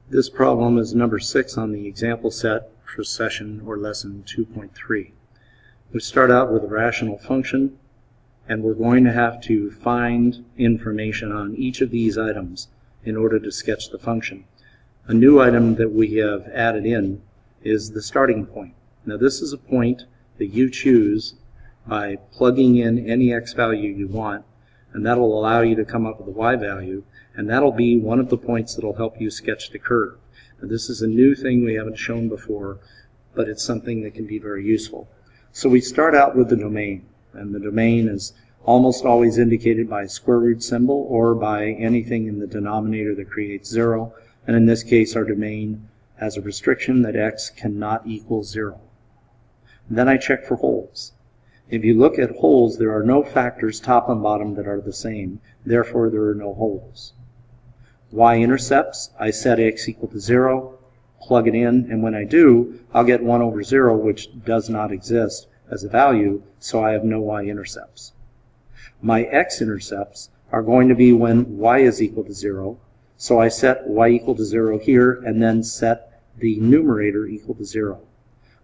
This problem is number 6 on the example set for session or lesson 2.3. We start out with a rational function, and we're going to have to find information on each of these items in order to sketch the function. A new item that we have added in is the starting point. Now this is a point that you choose by plugging in any x value you want, and that'll allow you to come up with a y value, and that'll be one of the points that'll help you sketch the curve. Now, this is a new thing we haven't shown before, but it's something that can be very useful. So we start out with the domain, and the domain is almost always indicated by a square root symbol or by anything in the denominator that creates 0, and in this case our domain has a restriction that x cannot equal 0. Then I check for holes. If you look at holes, there are no factors top and bottom that are the same, therefore there are no holes. Y-intercepts, I set x equal to 0, plug it in, and when I do, I'll get 1 over 0, which does not exist as a value, so I have no y-intercepts. My x-intercepts are going to be when y is equal to 0, so I set y equal to 0 here, and then set the numerator equal to 0.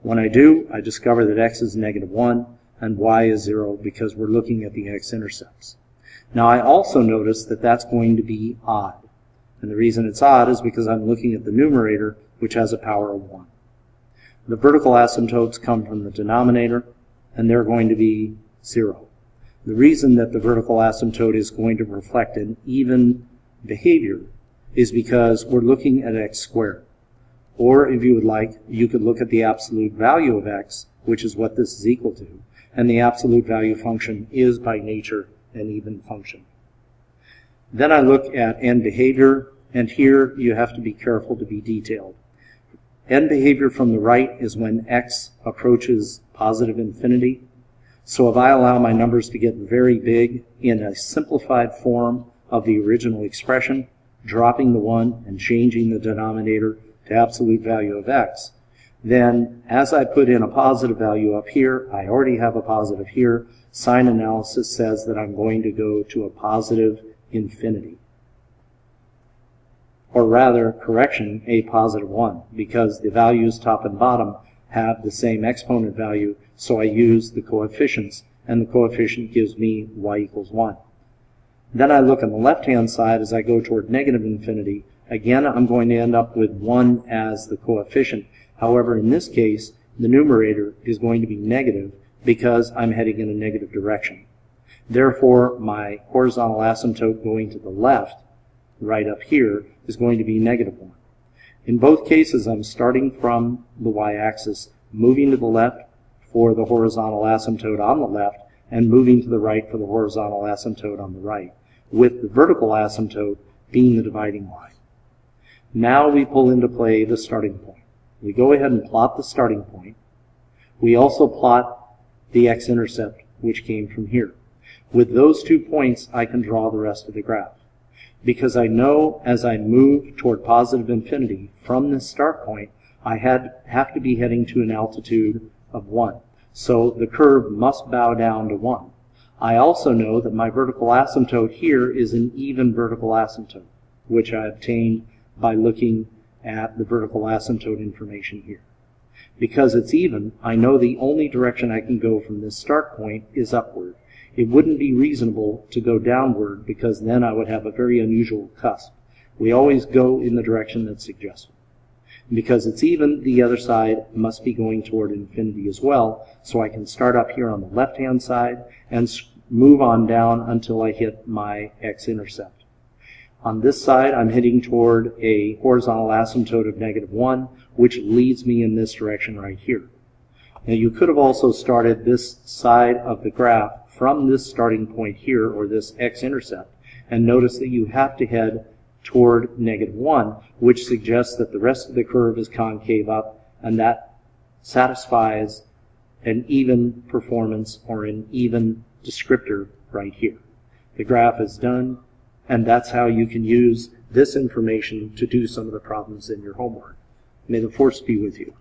When I do, I discover that x is negative 1, and y is 0 because we're looking at the x-intercepts. Now I also notice that that's going to be odd. And the reason it's odd is because I'm looking at the numerator, which has a power of 1. The vertical asymptotes come from the denominator, and they're going to be 0. The reason that the vertical asymptote is going to reflect an even behavior is because we're looking at x squared. Or if you would like, you could look at the absolute value of x, which is what this is equal to, and the absolute value function is by nature an even function. Then I look at end behavior, and here you have to be careful to be detailed. End behavior from the right is when x approaches positive infinity. So if I allow my numbers to get very big in a simplified form of the original expression, dropping the 1 and changing the denominator to absolute value of x, then as I put in a positive value up here, I already have a positive here. Sign analysis says that I'm going to go to a positive infinity. Or rather, correction, a positive 1, because the values top and bottom have the same exponent value, so I use the coefficients, and the coefficient gives me y equals 1. Then I look on the left-hand side as I go toward negative infinity. Again, I'm going to end up with 1 as the coefficient. However, in this case, the numerator is going to be negative because I'm heading in a negative direction. Therefore, my horizontal asymptote going to the left, right up here, is going to be negative 1. In both cases, I'm starting from the y-axis, moving to the left for the horizontal asymptote on the left, and moving to the right for the horizontal asymptote on the right, with the vertical asymptote being the dividing line. Now we pull into play the starting point. We go ahead and plot the starting point. We also plot the x-intercept, which came from here. With those 2 points, I can draw the rest of the graph. Because I know as I move toward positive infinity from this start point, I have to be heading to an altitude of 1. So the curve must bow down to 1. I also know that my vertical asymptote here is an even vertical asymptote, which I obtained by looking at the vertical asymptote information here. Because it's even, I know the only direction I can go from this start point is upward. It wouldn't be reasonable to go downward because then I would have a very unusual cusp. We always go in the direction that's suggested. Because it's even, the other side must be going toward infinity as well, so I can start up here on the left-hand side and move on down until I hit my x-intercept. On this side, I'm heading toward a horizontal asymptote of negative 1, which leads me in this direction right here. Now you could have also started this side of the graph from this starting point here, or this x-intercept, and notice that you have to head toward negative 1, which suggests that the rest of the curve is concave up, and that satisfies an even performance or an even descriptor right here. The graph is done, and that's how you can use this information to do some of the problems in your homework. May the force be with you.